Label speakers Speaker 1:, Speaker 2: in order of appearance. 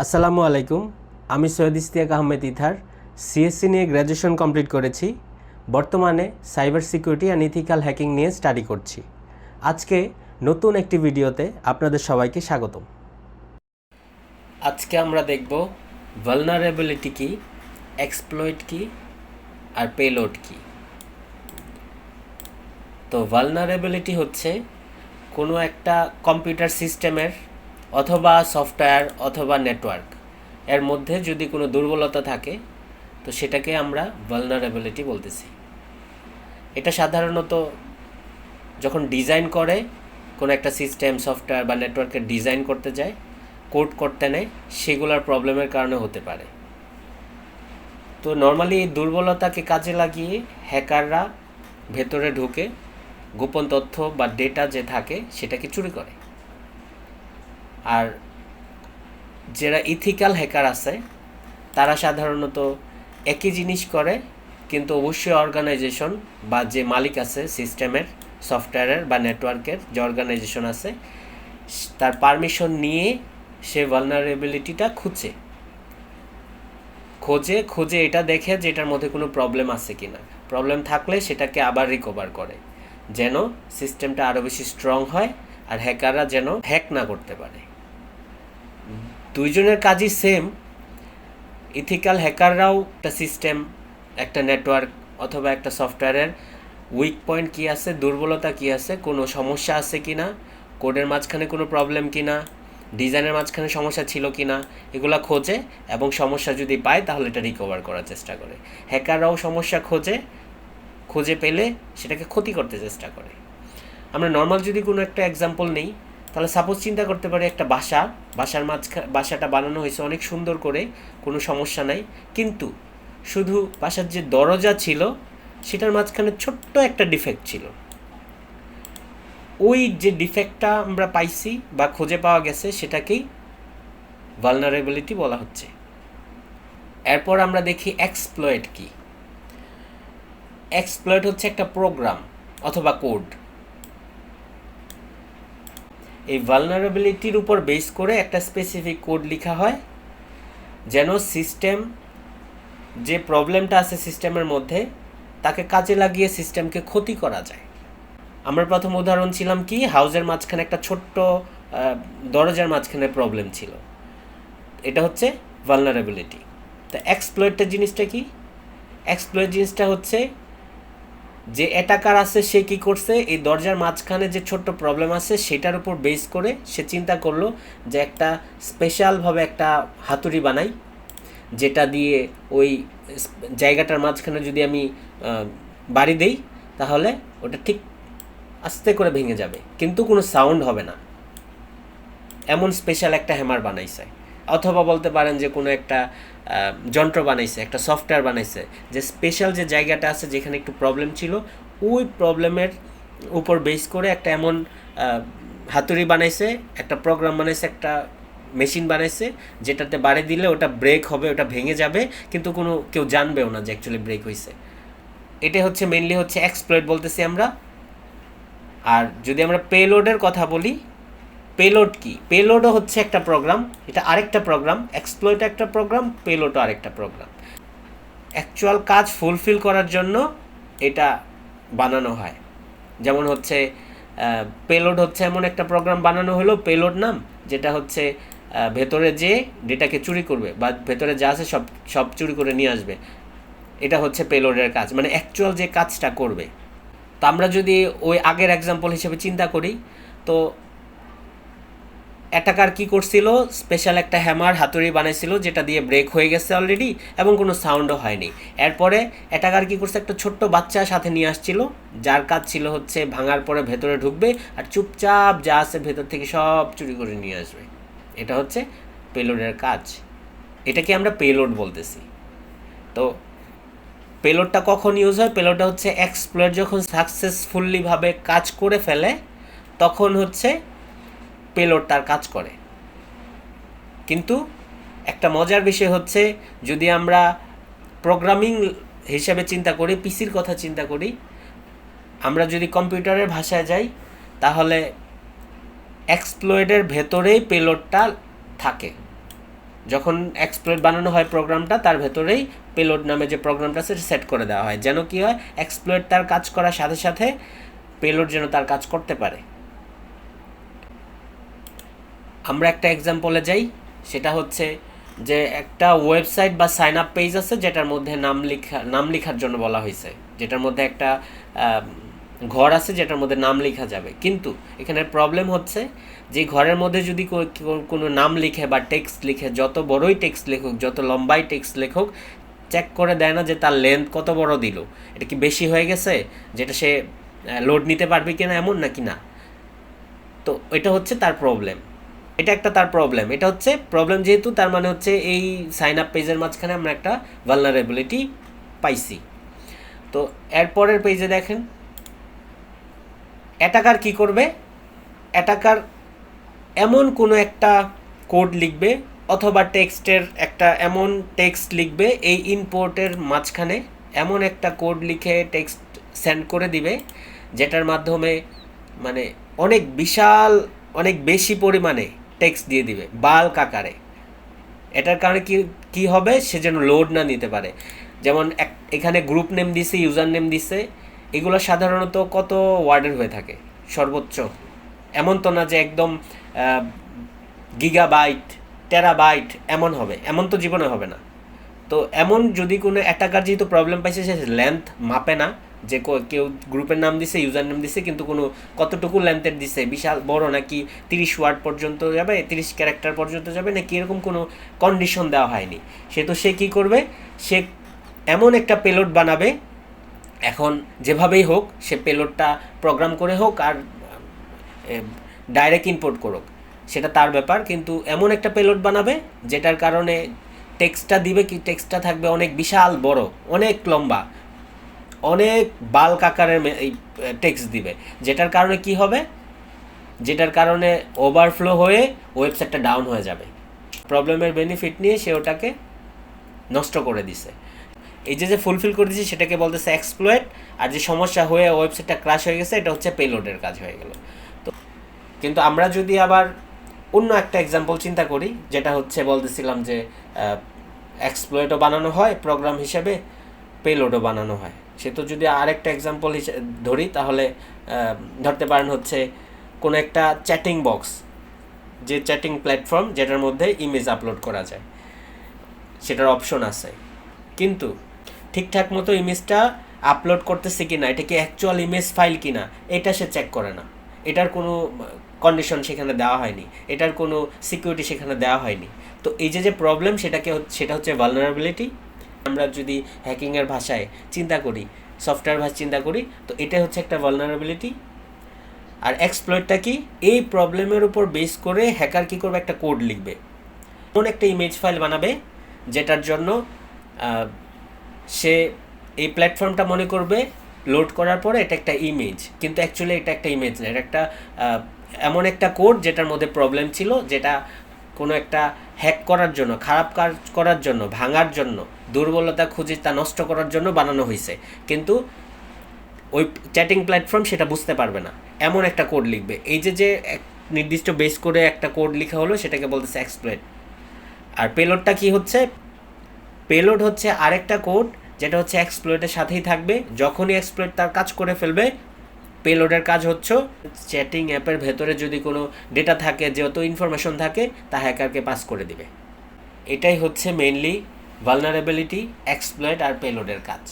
Speaker 1: আসসালামু আলাইকুম, আমি সৈয়দ ইশতিয়াক আহমেদ ইথার সিএসসি নিয়ে গ্র্যাজুয়েশন কমপ্লিট করেছি। বর্তমানে cyber security and ethical hacking নিয়ে স্টাডি করছি। আজকে নতুন একটি ভিডিওতে আপনাদের সবাইকে স্বাগতম। আজকে আমরা দেখব ভালনারেবিলিটি কি, এক্সপ্লয়েট কি আর পেলোড কি। তো ভালনারেবিলিটি হচ্ছে কোনো একটা কম্পিউটার সিস্টেমের অথবা সফটওয়্যার অথবা নেটওয়ার্ক এর মধ্যে যদি কোনো দুর্বলতা থাকে তো সেটাকে আমরা ভালনারেবিলিটি বলতেছি। এটা সাধারণত যখন ডিজাইন করে কোনো একটা সিস্টেম সফটওয়্যার বা নেটওয়ার্কের ডিজাইন করতে যায়, কোড করতে নেয়, সেগুলোর প্রবলেমের কারণে হতে পারে। তো নর্মালি এই দুর্বলতাকে কাজে লাগিয়ে হ্যাকাররা ভেতরে ঢুকে গোপন তথ্য বা ডেটা যে থাকে সেটাকে চুরি করে। আর যারা ইথিক্যাল হ্যাকার আছে তারা সাধারণত একই জিনিস করে, কিন্তু অবশ্যই অর্গানাইজেশন বা যে মালিক আছে সিস্টেমের, সফটওয়্যারের বা নেটওয়ার্কের যে অর্গানাইজেশন আছে তার পারমিশন নিয়ে সে ভালনারেবিলিটিটা খোঁজে এটা দেখে যে এটার মধ্যে কোনো প্রবলেম আছে কিনা। প্রবলেম থাকলে সেটাকে আবার রিকভার করে, যেন সিস্টেমটা আরও বেশি স্ট্রং হয় আর হ্যাকাররা যেন হ্যাক না করতে পারে। দুইজনের কাজই সেম। ইথিক্যাল হ্যাকাররাও একটা সিস্টেম, একটা নেটওয়ার্ক অথবা একটা সফটওয়্যারের উইক পয়েন্ট কী আছে, দুর্বলতা কী আছে, কোনো সমস্যা আছে কি না, কোডের মাঝখানে কোনো প্রবলেম কি না, ডিজাইনের মাঝখানে সমস্যা ছিল কি না, এগুলো খোঁজে এবং সমস্যা যদি পায় তাহলে এটা রিকভার করার চেষ্টা করে। হ্যাকাররাও সমস্যা খুঁজে পেলে সেটাকে ক্ষতি করতে চেষ্টা করে। আমরা নর্মাল যদি কোনো একটা এক্সাম্পল নেই, তাহলে সাপোজ চিন্তা করতে পারি একটা বাসাটা বানানো হয়েছে অনেক সুন্দর করে, কোনো সমস্যা নাই, কিন্তু শুধু বাসার যে দরজা ছিল সেটার মাঝখানে ছোট্ট একটা ডিফেক্ট ছিল। ওই যে ডিফেক্টটা আমরা পাইছি বা খুঁজে পাওয়া গেছে সেটাকেই ভালনারেবিলিটি বলা হচ্ছে। এরপর আমরা দেখি এক্সপ্লয়েট কি। এক্সপ্লয়েট হচ্ছে একটা প্রোগ্রাম অথবা কোড। এই ভালনারেবিলিটির উপর বেস করে একটা স্পেসিফিক কোড লেখা হয়, যেন সিস্টেম যে প্রবলেমটা আছে সিস্টেমের মধ্যে তাকে কাজে লাগিয়ে সিস্টেমকে ক্ষতি করা যায়। আমরা প্রথম উদাহরণ ছিলাম কি, হাউসের মাঝখানে একটা ছোট্ট দরজার মাঝখানে প্রবলেম ছিল, এটা হচ্ছে ভালনারেবিলিটি। তো এক্সপ্লয়েটের জিনিসটা কি? এক্সপ্লয়েট জিনিসটা হচ্ছে যে অ্যাটাকার আছে সে কী করছে, এই দরজার মাঝখানে যে ছোট্ট প্রবলেম আছে সেটার উপর বেস করে সে চিন্তা করলো যে একটা স্পেশালভাবে একটা হাতুড়ি বানাই, যেটা দিয়ে ওই জায়গাটার মাঝখানে যদি আমি বাড়ি দেই তাহলে ওটা ঠিক আস্তে করে ভেঙে যাবে, কিন্তু কোনো সাউন্ড হবে না, এমন স্পেশাল একটা হ্যামার বানাইছে। অথবা বলতে পারেন যে কোনো একটা যন্ত্র বানাইছে, একটা সফটওয়্যার বানাইছে, যে স্পেশাল যে জায়গাটা আছে যেখানে একটু প্রবলেম ছিল ওই প্রবলেমের উপর বেস করে একটা এমন হাতুড়ি বানাইছে, একটা প্রোগ্রাম বানাইছে, একটা মেশিন বানাইছে যেটাতে বাড়ি দিলে ওটা ব্রেক হবে, ওটা ভেঙে যাবে, কিন্তু কেউ জানবেও না যে অ্যাকচুয়ালি ব্রেক হয়েছে। এটা হচ্ছে মেনলি হচ্ছে এক্সপ্লয়েট বলতেছি আমরা। আর যদি আমরা পেলোডের কথা বলি, পেলোড কি? পেলোডও হচ্ছে একটা প্রোগ্রাম, এটা আরেকটা প্রোগ্রাম। এক্সপ্লয়েট একটা প্রোগ্রাম, পেলোডও আরেকটা প্রোগ্রাম। অ্যাকচুয়াল কাজ ফুলফিল করার জন্য এটা বানানো হয়। যেমন হচ্ছে পেলোড হচ্ছে এমন একটা প্রোগ্রাম বানানো হলো, পেলোড নাম, যেটা হচ্ছে ভেতরে যে ডেটাকে চুরি করবে বা ভেতরে যা আছে সব চুরি করে নিয়ে আসবে। এটা হচ্ছে পেলোডের কাজ, মানে অ্যাকচুয়াল যে কাজটা করবে। তো আমরা যদি ওই আগের এক্সাম্পল হিসেবে চিন্তা করি, তো অ্যাটাকার কী করছিল, স্পেশাল একটা হ্যামার হাতুড়ি বানাইছিল যেটা দিয়ে ব্রেক হয়ে গেছে অলরেডি এবং কোনো সাউন্ডও হয়নি। এরপরে অ্যাটাকার কী করছে, একটা ছোট্ট বাচ্চা সাথে নিয়ে আসছিল, যার কাজ ছিল হচ্ছে ভাঙার পরে ভেতরে ঢুকবে আর চুপচাপ যা আছে ভেতর থেকে সব চুরি করে নিয়ে আসবে। এটা হচ্ছে পেলোডের কাজ, এটাকে আমরা পেলোড বলতেছি। তো পেলোডটা কখন ইউজ হয়? পেলোডটা হচ্ছে এক্সপ্লয়েট যখন সাকসেসফুলিভাবে কাজ করে ফেলে তখন হচ্ছে পেলোড তার কাজ করে। কিন্তু একটা মজার বিষয় হচ্ছে, যদি আমরা প্রোগ্রামিং হিসেবে চিন্তা করি, পিসির কথা চিন্তা করি, আমরা যদি কম্পিউটারের ভাষায় যাই তাহলে এক্সপ্লয়েডের ভেতরেই পেলোডটা থাকে। যখন এক্সপ্লয়েড বানানো হয় প্রোগ্রামটা, তার ভেতরেই পেলোড নামে যে প্রোগ্রামটা আছে সেট করে দেওয়া হয়, যেন কি হয় এক্সপ্লয়েড তার কাজ করার সাথে সাথে পেলোড যেন তার কাজ করতে পারে। আমরা একটা এক্সাম্পলে যাই, সেটা হচ্ছে যে একটা ওয়েবসাইট বা সাইন আপ পেজ আছে যেটার মধ্যে নাম লেখার জন্য বলা হয়েছে, যেটার মধ্যে একটা ঘর আছে যেটার মধ্যে নাম লেখা যাবে। কিন্তু এখানে প্রবলেম হচ্ছে যে ঘরের মধ্যে যদি কোনো নাম লিখে বা টেক্সট লিখে, যত বড়ই টেক্সট লেখুক, যত লম্বাই টেক্সট লেখুক, চেক করে দেয় না যে তার লেন্থ কত বড় দিল, এটা কি বেশি হয়ে গেছে, যেটা সে লোড নিতে পারবে কিনা এমন নাকি না। তো এটা হচ্ছে তার প্রবলেম, এটা একটা তার প্রবলেম। এটা হচ্ছে প্রবলেম যেহেতু, তার মানে হচ্ছে এই সাইন আপ পেজের মাঝখানে আমরা একটা ভালনারেবিলিটি পাইছি। তো এরপরের পেজে দেখেন অ্যাটাকার কি করবে। অ্যাটাকার এমন কোনো একটা কোড লিখবে অথবা টেক্সটের একটা এমন টেক্সট লিখবে, এই ইনপোর্টের মাঝখানে এমন একটা কোড লিখে টেক্সট সেন্ড করে দিবে, যেটার মাধ্যমে মানে অনেক বিশাল, অনেক বেশি পরিমাণে টেক্সট দিয়ে দিবে বাল্ক আকারে। এটার কারণে কি হবে, সে যেন লোড না নিতে পারে। যেমন এখানে গ্রুপ নেম দিছে, ইউজার নেম দিছে, এগুলো সাধারণত কত ওয়ার্ডের হয়ে থাকে সর্বোচ্চ, এমন তো না যে একদম গিগাবাইট টেরাবাইট এমন হবে, এমন তো জীবনে হবে না। তো এমন যদি কোনো অ্যাটাকার যেহেতু প্রবলেম পাইছে, সে লেন্থ মাপে না, যে কেউ গ্রুপের নাম দিছে, ইউজার নেম দিছে, কিন্তু কোনো কতটুকু লেন্থের দিছে, বিশাল বড় নাকি 30 ওয়ার্ড পর্যন্ত যাবে, 30 ক্যারেক্টার পর্যন্ত যাবে নাকি, এরকম কোনো কন্ডিশন দেওয়া হয়নি। সে কী করবে, সে এমন একটা পেলোড বানাবে, এখন যেভাবেই হোক সে পেলোডটা প্রোগ্রাম করে হোক আর ডাইরেক্ট ইনপুট করুক, সেটা তার ব্যাপার, কিন্তু এমন একটা পেলোড বানাবে যেটার কারণে টেক্সটটা দিবে কি, টেক্সটটা থাকবে অনেক বিশাল বড়, অনেক লম্বা, অনেক বাল্ক আকারের টেক্সট দিবে, যেটার কারণে কি হবে, যেটার কারণে ওভারফ্লো হয়ে ওয়েবসাইটটা ডাউন হয়ে যাবে। প্রবলেমের বেনিফিট নিয়ে সে ওটাকে নষ্ট করে দিছে। এই যে ফুলফিল করে দিয়েছে সেটাকে বলতেছে এক্সপ্লয়েট, আর যে সমস্যা হয়ে ওয়েবসাইটটা ক্র্যাশ হয়ে গেছে এটা হচ্ছে পেলোডের কাজ হয়ে গেল। তো কিন্তু আমরা যদি আবার অন্য একটা এক্সাম্পল চিন্তা করি, যেটা হচ্ছে বলতেছিলাম যে এক্সপ্লয়েটও বানানো হয় প্রোগ্রাম হিসেবে, পেলোডও বানানো হয়, সে তো যদি আরেকটা এক্সাম্পল ধরি, তাহলে ধরতে পারেন হচ্ছে কোনো একটা চ্যাটিং বক্স, যে চ্যাটিং প্ল্যাটফর্ম যেটার মধ্যে ইমেজ আপলোড করা যায়, সেটার অপশন আছে, কিন্তু ঠিকঠাক মতো ইমেজটা আপলোড করতেছে কি না, এটা কি অ্যাকচুয়াল ইমেজ ফাইল কি না, এটা সে চেক করে না, এটার কোনো কন্ডিশন সেখানে দেওয়া হয়নি, এটার কোনো সিকিউরিটি সেখানে দেওয়া হয়নি। তো এই যে প্রবলেম, সেটা হচ্ছে ভালনারেবিলিটি। আমরা যদি হ্যাকিংয়ের ভাষায় চিন্তা করি, সফটওয়্যার ভাষায় চিন্তা করি, তো এটা হচ্ছে একটা ভালনারেবিলিটি। আর এক্সপ্লয়েটটা কি, এই প্রবলেমের উপর বেস করে হ্যাকার কী করবে, একটা কোড লিখবে, এমন একটা ইমেজ ফাইল বানাবে যেটার জন্য সে এই প্ল্যাটফর্মটা মনে করবে লোড করার পরে এটা একটা ইমেজ, কিন্তু অ্যাকচুয়ালি এটা একটা ইমেজ না, এটা একটা এমন একটা কোড যেটার মধ্যে প্রবলেম ছিল, যেটা কোনো একটা হ্যাক করার জন্য, খারাপ কাজ করার জন্য, ভাঙার জন্য, দুর্বলতা খুঁজে তা নষ্ট করার জন্য বানানো হয়েছে, কিন্তু ওই চ্যাটিং প্ল্যাটফর্ম সেটা বুঝতে পারবে না, এমন একটা কোড লিখবে। এই যে নির্দিষ্ট বেস করে একটা কোড লেখা হলো, সেটাকে বলতেছে এক্সপ্লয়েট। আর পেলোডটা কি হচ্ছে, পেলোড হচ্ছে আরেকটা কোড যেটা হচ্ছে এক্সপ্লয়েটের সাথেই থাকবে, যখনই এক্সপ্লয়েট তার কাজ করে ফেলবে, পেলোডের কাজ হচ্ছে চ্যাটিং অ্যাপের ভেতরে যদি কোনো ডেটা থাকে, যত ইনফরমেশন থাকে, তা হ্যাকারকে পাস করে দিবে। এটাই হচ্ছে মেইনলি ভালনারেবিলিটি, এক্সপ্লয়েট আর পেলোডের কাজ।